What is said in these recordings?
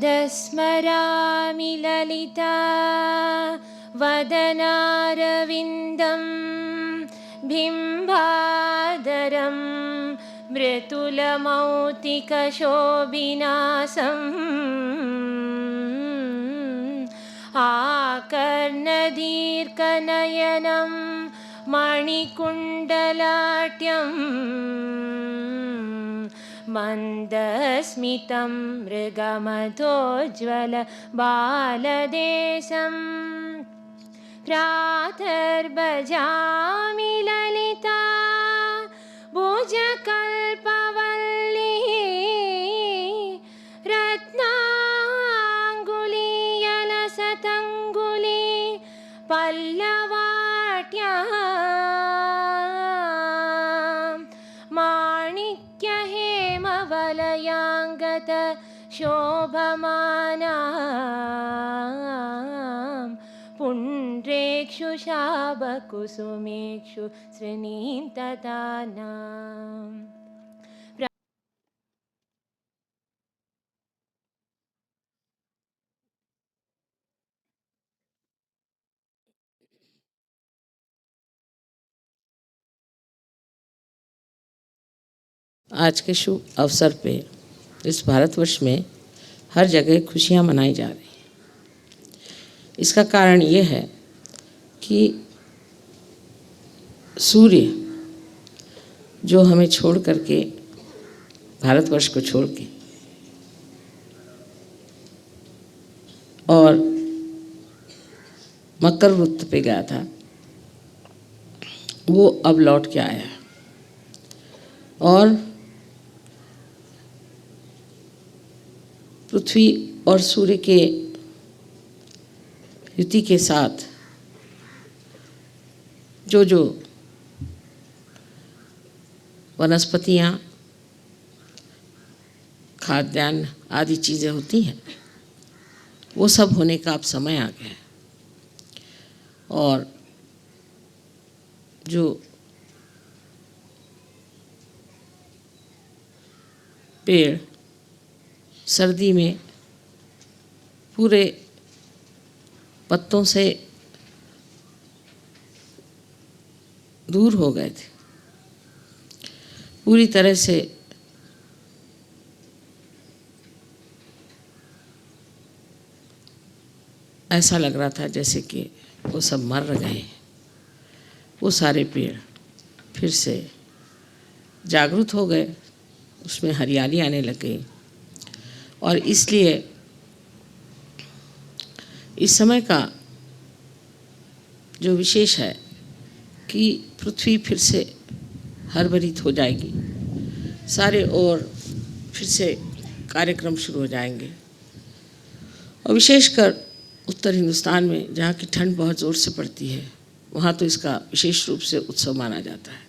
प्रातस्मरामि ललिता वदनारविन्दं बिम्बादरं मृदुलमौक्तिकशोभिनासम् आकर्णदीर्घनयनं मणिकुण्डलाट्यम् मन्दस्मितं मृगमधोज्ज्वल बालदेशं प्रातर्भजामि ललिता भुजकल्पवल्ली रत्नाङ्गुलीयलसतङ्गुली पल्लवाट्या वलयांगत शोभमानां पुण्ड्रेक्षु शाबकुसुमेक्षु श्रेणीं ददानाम्। आज के शुभ अवसर पे इस भारतवर्ष में हर जगह खुशियाँ मनाई जा रही हैं। इसका कारण ये है कि सूर्य जो हमें छोड़ करके, भारतवर्ष को छोड़ के और मकर वृत्त पे गया था, वो अब लौट के आया और पृथ्वी और सूर्य के युति के साथ जो जो वनस्पतियाँ, खाद्यान्न आदि चीज़ें होती हैं, वो सब होने का अब समय आ गया है। और जो पेड़ सर्दी में पूरे पत्तों से दूर हो गए थे, पूरी तरह से ऐसा लग रहा था जैसे कि वो सब मर गए। वो सारे पेड़ फिर से जागृत हो गए, उसमें हरियाली आने लग गई। और इसलिए इस समय का जो विशेष है कि पृथ्वी फिर से हरभरित हो जाएगी, सारे ओर फिर से कार्यक्रम शुरू हो जाएंगे। और विशेषकर उत्तर हिंदुस्तान में जहाँ की ठंड बहुत ज़ोर से पड़ती है, वहाँ तो इसका विशेष रूप से उत्सव माना जाता है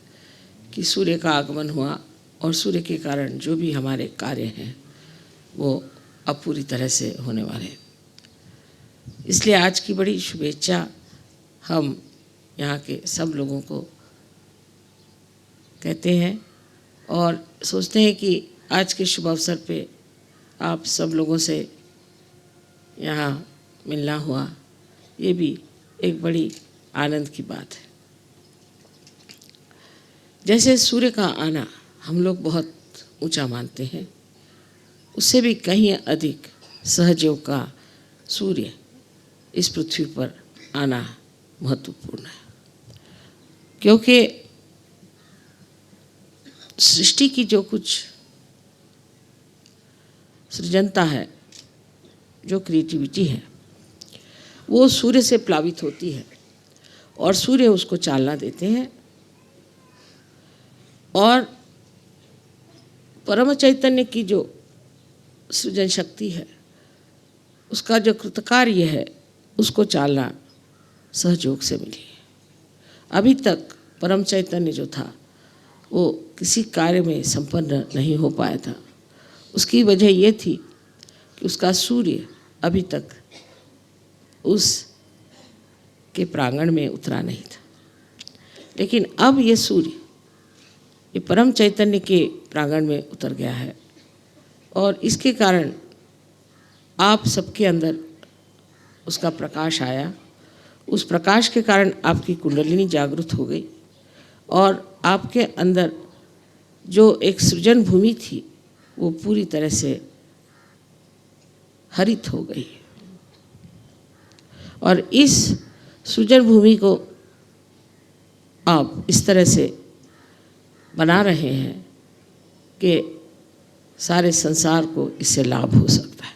कि सूर्य का आगमन हुआ और सूर्य के कारण जो भी हमारे कार्य हैं वो अब पूरी तरह से होने वाले हैं। इसलिए आज की बड़ी शुभेच्छा हम यहाँ के सब लोगों को कहते हैं और सोचते हैं कि आज के शुभ अवसर पे आप सब लोगों से यहाँ मिलना हुआ, ये भी एक बड़ी आनंद की बात है। जैसे सूर्य का आना हम लोग बहुत ऊंचा मानते हैं, उससे भी कहीं अधिक सहजयोग का सूर्य इस पृथ्वी पर आना महत्वपूर्ण है, क्योंकि सृष्टि की जो कुछ सृजनता है, जो क्रिएटिविटी है, वो सूर्य से प्लावित होती है और सूर्य उसको चालना देते हैं। और परम चैतन्य की जो सृजन शक्ति है, उसका जो कृतकार्य है, उसको चालना सहयोग से मिली है। अभी तक परम चैतन्य जो था वो किसी कार्य में संपन्न नहीं हो पाया था। उसकी वजह ये थी कि उसका सूर्य अभी तक उस के प्रांगण में उतरा नहीं था। लेकिन अब ये सूर्य ये परम चैतन्य के प्रांगण में उतर गया है और इसके कारण आप सबके अंदर उसका प्रकाश आया। उस प्रकाश के कारण आपकी कुंडलिनी जागृत हो गई और आपके अंदर जो एक सृजन भूमि थी वो पूरी तरह से हरित हो गई। और इस सृजन भूमि को आप इस तरह से बना रहे हैं कि सारे संसार को इससे लाभ हो सकता है।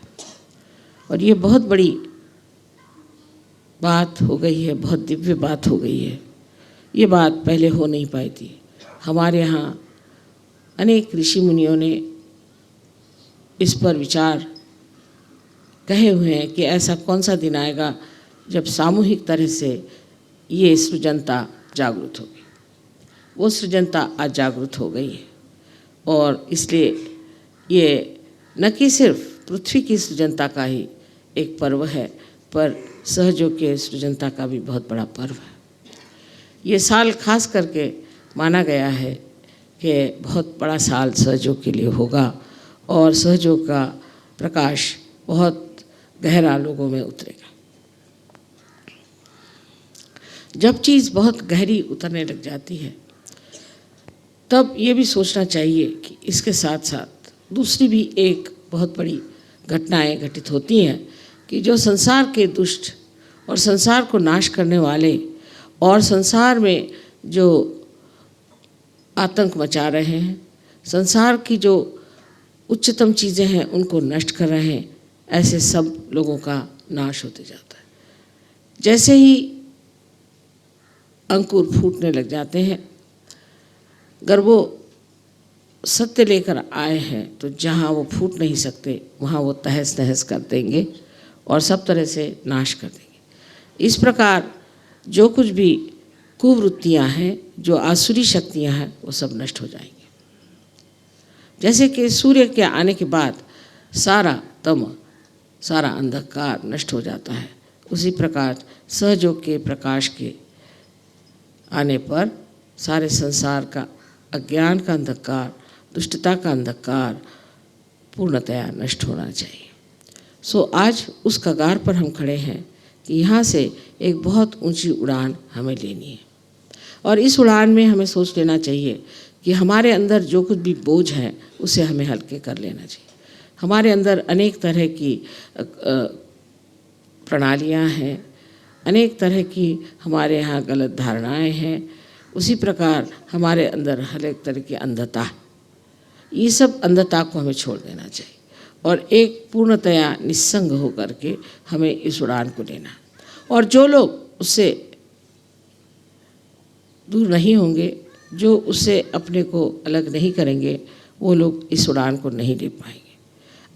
और ये बहुत बड़ी बात हो गई है, बहुत दिव्य बात हो गई है। ये बात पहले हो नहीं पाई थी। हमारे यहाँ अनेक ऋषि मुनियों ने इस पर विचार कहे हुए हैं कि ऐसा कौन सा दिन आएगा जब सामूहिक तरह से ये सृजनता जागृत होगी। वो सृजनता आज जागृत हो गई है और इसलिए ये न कि सिर्फ पृथ्वी की सृजनता का ही एक पर्व है, पर सहयोग के सृजनता का भी बहुत बड़ा पर्व है। ये साल खास करके माना गया है कि बहुत बड़ा साल सहयोग के लिए होगा और सहयोग का प्रकाश बहुत गहरा लोगों में उतरेगा। जब चीज़ बहुत गहरी उतरने लग जाती है तब ये भी सोचना चाहिए कि इसके साथ साथ दूसरी भी एक बहुत बड़ी घटनाएं घटित होती हैं कि जो संसार के दुष्ट और संसार को नाश करने वाले और संसार में जो आतंक मचा रहे हैं, संसार की जो उच्चतम चीज़ें हैं उनको नष्ट कर रहे हैं, ऐसे सब लोगों का नाश होते जाता है। जैसे ही अंकुर फूटने लग जाते हैं, अगर वो सत्य लेकर आए हैं तो जहाँ वो फूट नहीं सकते वहाँ वो तहस नहस कर देंगे और सब तरह से नाश कर देंगे। इस प्रकार जो कुछ भी कुवृत्तियाँ हैं, जो आसुरी शक्तियाँ हैं, वो सब नष्ट हो जाएंगी। जैसे कि सूर्य के आने के बाद सारा तम, सारा अंधकार नष्ट हो जाता है, उसी प्रकार सहयोग के प्रकाश के आने पर सारे संसार का अज्ञान का अंधकार, दुष्टता का अंधकार पूर्णतया नष्ट होना चाहिए। सो आज उस कगार पर हम खड़े हैं कि यहाँ से एक बहुत ऊंची उड़ान हमें लेनी है और इस उड़ान में हमें सोच लेना चाहिए कि हमारे अंदर जो कुछ भी बोझ है उसे हमें हल्के कर लेना चाहिए। हमारे अंदर अनेक तरह की प्रणालियाँ हैं, अनेक तरह की हमारे यहाँ गलत धारणाएं हैं, उसी प्रकार हमारे अंदर हर एक तरह की अंधता, ये सब अंधता को हमें छोड़ देना चाहिए और एक पूर्णतया निस्संग होकर के हमें इस उड़ान को लेना। और जो लोग उससे दूर नहीं होंगे, जो उससे अपने को अलग नहीं करेंगे, वो लोग इस उड़ान को नहीं ले पाएंगे।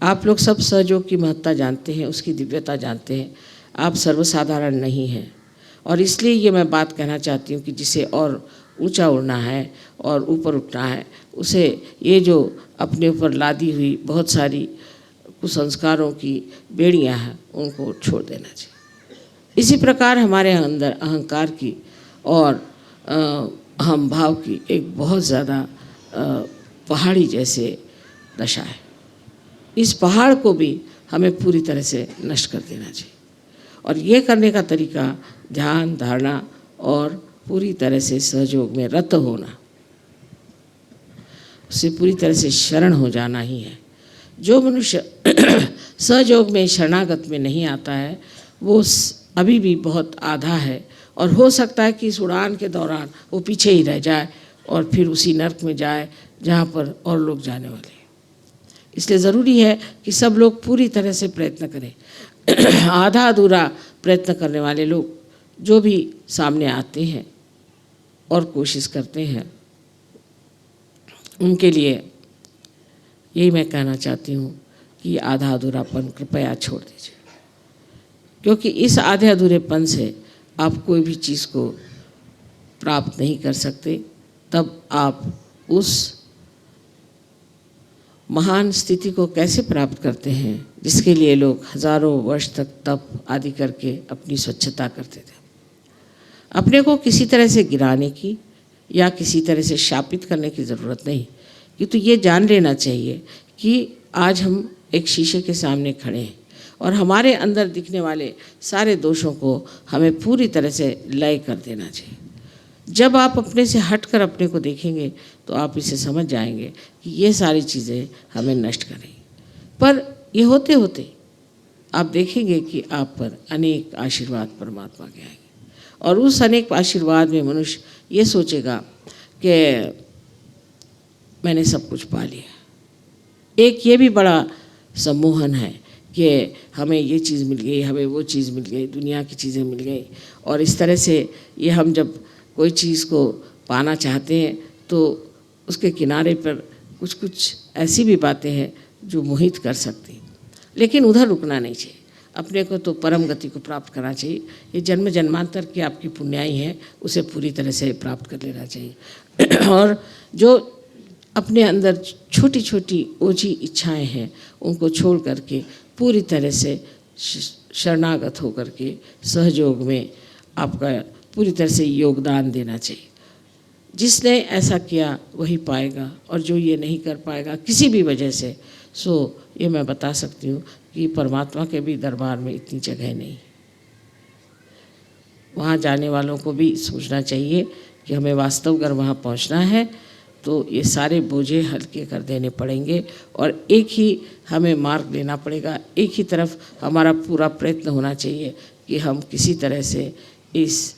आप लोग सब सहयोग की महत्ता जानते हैं, उसकी दिव्यता जानते हैं। आप सर्वसाधारण नहीं हैं, और इसलिए ये मैं बात कहना चाहती हूँ कि जिसे और ऊंचा उड़ना है और ऊपर उठना है, उसे ये जो अपने ऊपर लादी हुई बहुत सारी कुसंस्कारों की बेड़ियाँ हैं, उनको छोड़ देना चाहिए। इसी प्रकार हमारे अंदर अहंकार की और अहम भाव की एक बहुत ज़्यादा पहाड़ी जैसे दशा है। इस पहाड़ को भी हमें पूरी तरह से नष्ट कर देना चाहिए, और ये करने का तरीका ध्यान, धारणा और पूरी तरह से सहयोग में रत होना, उससे पूरी तरह से शरण हो जाना ही है। जो मनुष्य सहयोग में, शरणागत में नहीं आता है, वो अभी भी बहुत आधा है, और हो सकता है कि इस उड़ान के दौरान वो पीछे ही रह जाए और फिर उसी नर्क में जाए जहाँ पर और लोग जाने वाले हैं। इसलिए ज़रूरी है कि सब लोग पूरी तरह से प्रयत्न करें। आधा अधूरा प्रयत्न करने वाले लोग जो भी सामने आते हैं और कोशिश करते हैं, उनके लिए यही मैं कहना चाहती हूँ कि आधा अधूरापन कृपया छोड़ दीजिए, क्योंकि इस आधे अधूरेपन से आप कोई भी चीज़ को प्राप्त नहीं कर सकते। तब आप उस महान स्थिति को कैसे प्राप्त करते हैं जिसके लिए लोग हजारों वर्ष तक तप आदि करके अपनी स्वच्छता करते थे। अपने को किसी तरह से गिराने की या किसी तरह से शापित करने की ज़रूरत नहीं, किंतु ये जान लेना चाहिए कि आज हम एक शीशे के सामने खड़े हैं और हमारे अंदर दिखने वाले सारे दोषों को हमें पूरी तरह से लय कर देना चाहिए। जब आप अपने से हटकर अपने को देखेंगे तो आप इसे समझ जाएंगे कि ये सारी चीज़ें हमें नष्ट करेंगी। पर ये होते होते आप देखेंगे कि आप पर अनेक आशीर्वाद परमात्मा के आएंगे, और उस अनेक आशीर्वाद में मनुष्य ये सोचेगा कि मैंने सब कुछ पा लिया। एक ये भी बड़ा सम्मोहन है कि हमें ये चीज़ मिल गई, हमें वो चीज़ मिल गई, दुनिया की चीज़ें मिल गई, और इस तरह से ये हम जब कोई चीज़ को पाना चाहते हैं तो उसके किनारे पर कुछ कुछ ऐसी भी बातें हैं जो मोहित कर सकती हैं, लेकिन उधर रुकना नहीं चाहिए। अपने को तो परम गति को प्राप्त करना चाहिए। ये जन्म जन्मांतर की आपकी पुण्याई है, उसे पूरी तरह से प्राप्त कर लेना चाहिए। और जो अपने अंदर छोटी छोटी ओझी इच्छाएं हैं, उनको छोड़ करके पूरी तरह से शरणागत होकर के सहयोग में आपका पूरी तरह से योगदान देना चाहिए। जिसने ऐसा किया वही पाएगा, और जो ये नहीं कर पाएगा किसी भी वजह से, सो ये मैं बता सकती हूँ कि परमात्मा के भी दरबार में इतनी जगह नहीं। वहाँ जाने वालों को भी सोचना चाहिए कि हमें वास्तव अगर वहाँ पहुँचना है तो ये सारे बोझे हल्के कर देने पड़ेंगे, और एक ही हमें मार्ग लेना पड़ेगा। एक ही तरफ हमारा पूरा प्रयत्न होना चाहिए कि हम किसी तरह से इस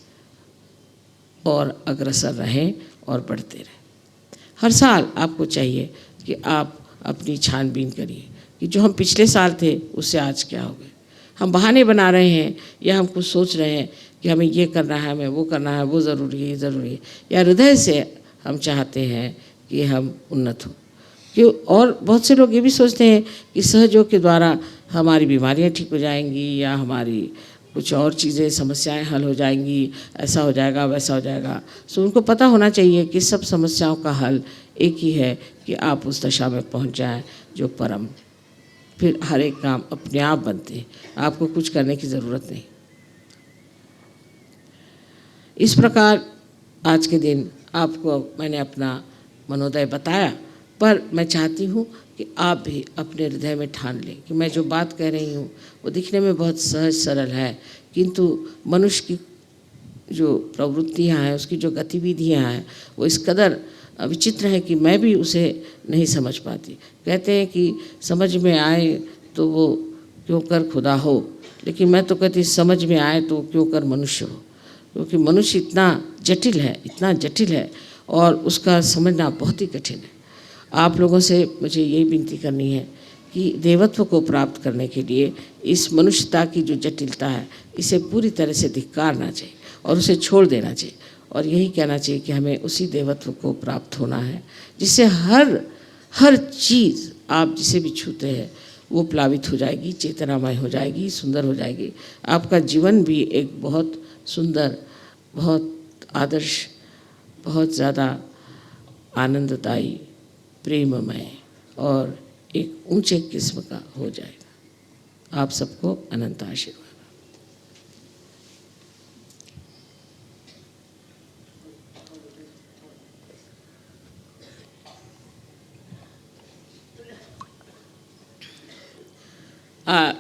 और अग्रसर रहें और बढ़ते रहें। हर साल आपको चाहिए कि आप अपनी छानबीन करिए कि जो हम पिछले साल थे उससे आज क्या हो गए। हम बहाने बना रहे हैं या हम कुछ सोच रहे हैं कि हमें ये करना है, हमें वो करना है, वो ज़रूरी है, ये ज़रूरी है, या हृदय से हम चाहते हैं कि हम उन्नत हों। क्यों? और बहुत से लोग ये भी सोचते हैं कि सहयोग के द्वारा हमारी बीमारियां ठीक हो जाएंगी या हमारी कुछ और चीज़ें, समस्याएं हल हो जाएंगी, ऐसा हो जाएगा, वैसा हो जाएगा। सो उनको पता होना चाहिए कि सब समस्याओं का हल एक ही है कि आप उस दशा में पहुंच जाएं जो परम। फिर हर एक काम अपने आप बनते हैं, आपको कुछ करने की ज़रूरत नहीं। इस प्रकार आज के दिन आपको मैंने अपना मनोदय बताया, पर मैं चाहती हूँ कि आप भी अपने हृदय में ठान लें कि मैं जो बात कह रही हूँ वो दिखने में बहुत सहज सरल है, किंतु मनुष्य की जो प्रवृत्तियाँ हैं, उसकी जो गतिविधियाँ हैं, वो इस कदर विचित्र है कि मैं भी उसे नहीं समझ पाती। कहते हैं कि समझ में आए तो वो क्यों कर खुदा हो, लेकिन मैं तो कहती समझ में आए तो क्यों कर मनुष्य हो, क्योंकि मनुष्य इतना जटिल है, इतना जटिल है, और उसका समझना बहुत ही कठिन है। आप लोगों से मुझे यही विनती करनी है कि देवत्व को प्राप्त करने के लिए इस मनुष्यता की जो जटिलता है, इसे पूरी तरह से धिक्कारना चाहिए और उसे छोड़ देना चाहिए, और यही कहना चाहिए कि हमें उसी देवत्व को प्राप्त होना है जिससे हर चीज़ आप जिसे भी छूते हैं वो प्लावित हो जाएगी, चेतनामय हो जाएगी, सुंदर हो जाएगी। आपका जीवन भी एक बहुत सुंदर, बहुत आदर्श, बहुत ज़्यादा आनंददायी, प्रेममय और एक ऊंचे किस्म का हो जाएगा। आप सबको अनंत आशीर्वाद।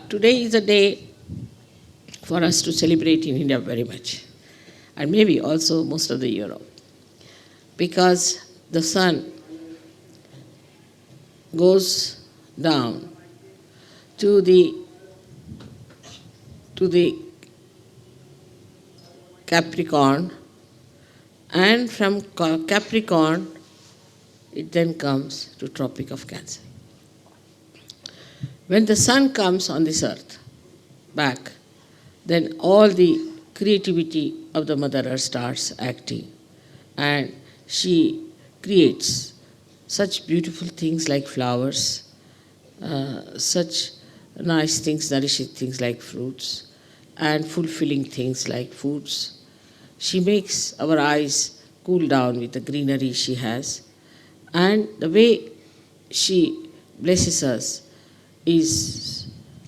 Today is a day for us to celebrate in India very much, and maybe also most of the Europe, because the sun goes down to the Capricorn, and from Capricorn it then comes to Tropic of Cancer. When the sun comes on this earth back, then all the creativity of the Mother Earth starts acting, and she creates such beautiful things like flowers, such nice things, nourishing things like fruits, and fulfilling things like foods. She makes our eyes cool down with the greenery she has, and the way she blesses us is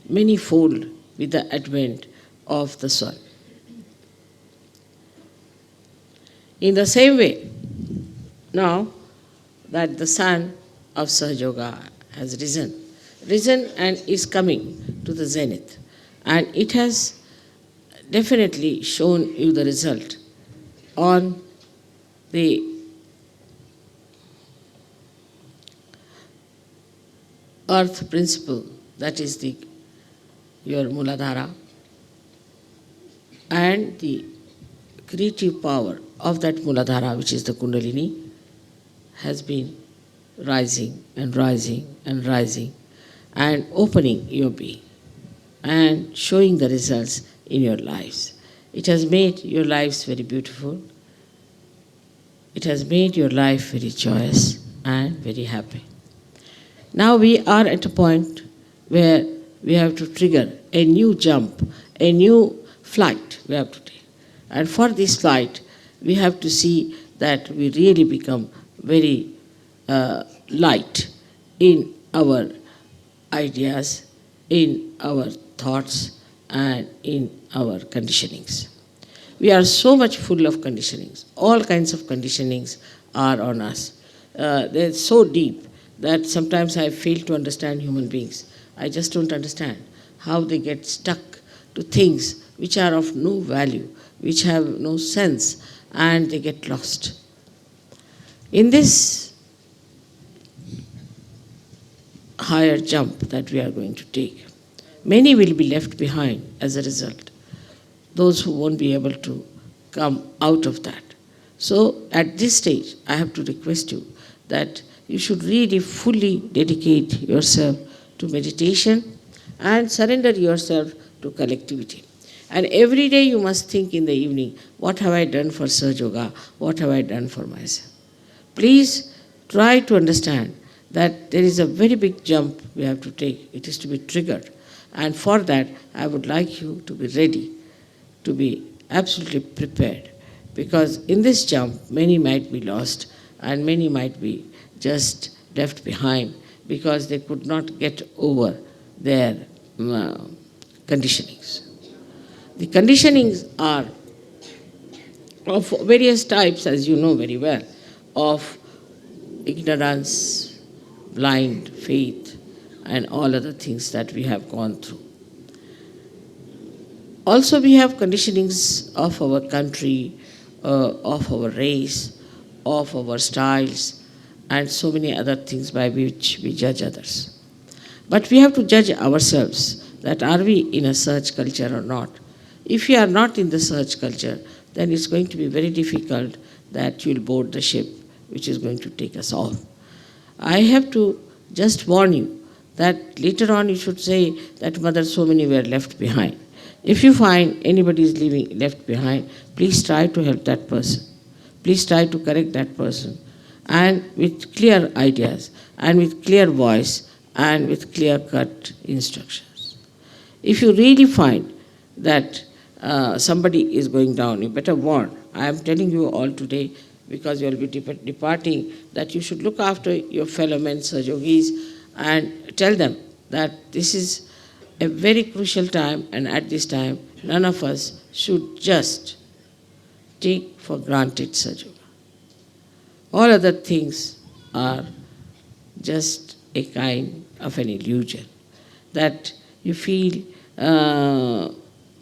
many-fold with the advent of the sun. In the same way, now that the sun of SahajaYoga has risen and is coming to the zenith, and it has definitely shown you the result on the earth principle, that is your Muladhara, and the creative power of that Muladhara, which is the Kundalini, has been rising and rising and rising and opening your being and showing the results in your lives. It has made your lives very beautiful. It has made your life very joyous and very happy. Now we are at a point where we have to trigger a new jump, a new flight we have to take. And for this flight, we have to see that we really become very light in our ideas, in our thoughts, and in our conditionings. We are so much full of conditionings. All kinds of conditionings are on us. They're so deep that sometimes I fail to understand human beings. I just don't understand how they get stuck to things which are of no value, which have no sense, and they get lost. In this higher jump that we are going to take, many will be left behind as a result, those who won't be able to come out of that. So at this stage, I have to request you that you should really fully dedicate yourself to meditation and surrender yourself to collectivity. And every day you must think in the evening, what have I done for SahajaYoga? What have I done for myself? Please try to understand that there is a very big jump we have to take. It is to be triggered. And for that, I would like you to be ready, to be absolutely prepared. Because in this jump, many might be lost and many might be just left behind because they could not get over their conditionings. The conditionings are of various types, as you know very well, of ignorance, blind faith, and all other things that we have gone through. Also, we have conditionings of our country, of our race, of our styles, and so many other things by which we judge others. But we have to judge ourselves, that are we in a search culture or not. If we are not in the search culture, then it's going to be very difficult that you'll board the ship which is going to take us off. I have to just warn you that later on you should say that mother, so many were left behind. If you find anybody is left behind, please try to help that person. Please try to correct that person, and with clear ideas, and with clear voice, and with clear-cut instructions. If you really find that somebody is going down, you better warn. I am telling you all today, because you will be departing, that you should look after your fellow men, Sahajogis, and tell them that this is a very crucial time, and at this time, none of us should just take for granted Sahaja. All other things are just a kind of an illusion, that you feel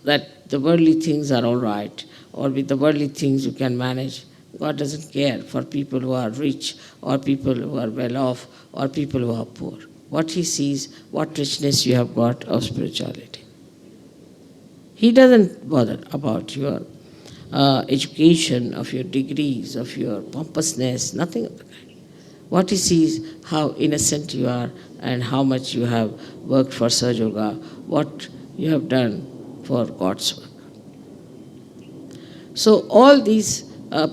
that the worldly things are all right, or with the worldly things you can manage. God doesn't care for people who are rich, or people who are well off, or people who are poor. What He sees, what richness you have got of spirituality. He doesn't bother about your education, of your degrees, of your pompousness, nothing of the kind. What He sees, how innocent you are, and how much you have worked for SahajaYoga, what you have done for God's work. So all these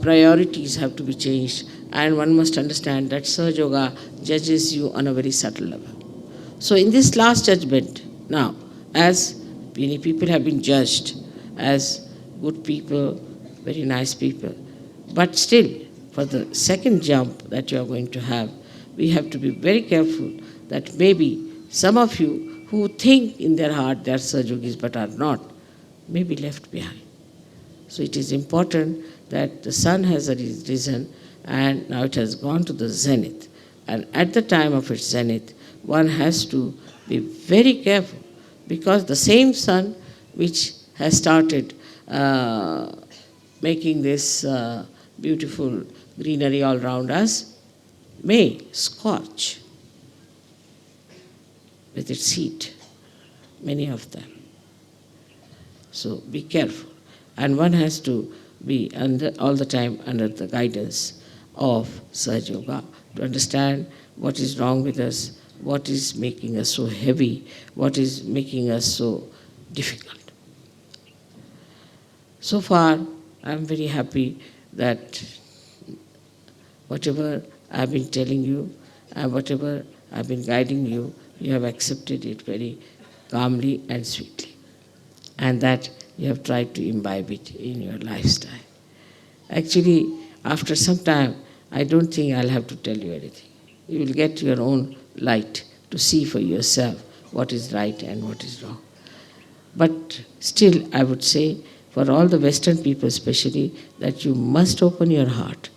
priorities have to be changed, and one must understand that SahajaYoga judges you on a very subtle level. So in this last judgment, now, as many people have been judged as good people, very nice people, but still, for the second jump that you are going to have, we have to be very careful that maybe some of you who think in their heart they are Sahajogis but are not, may be left behind. So it is important that the sun has risen, and now it has gone to the zenith. And at the time of its zenith, one has to be very careful, because the same sun which has started making this beautiful greenery all around us may scorch with its heat many of them. So be careful. And one has to be all the time under the guidance of SahajaYoga to understand what is wrong with us, what is making us so heavy, what is making us so difficult. So far, I am very happy that whatever I have been telling you, and whatever I have been guiding you, you have accepted it very calmly and sweetly, and that you have tried to imbibe it in your lifestyle. Actually, after some time, I don't think I'll have to tell you anything. You will get your own light to see for yourself what is right and what is wrong. But still, I would say, for all the Western people especially, that you must open your heart.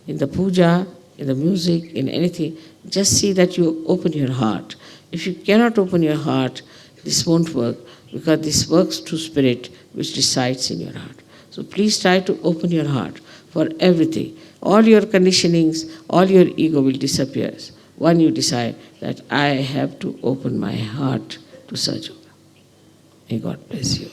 In the puja, in the music, in anything, just see that you open your heart. If you cannot open your heart, this won't work, because this works through spirit which resides in your heart. So please try to open your heart for everything. All your conditionings, all your ego will disappear when you decide that I have to open my heart to SahajaYoga. May God bless you.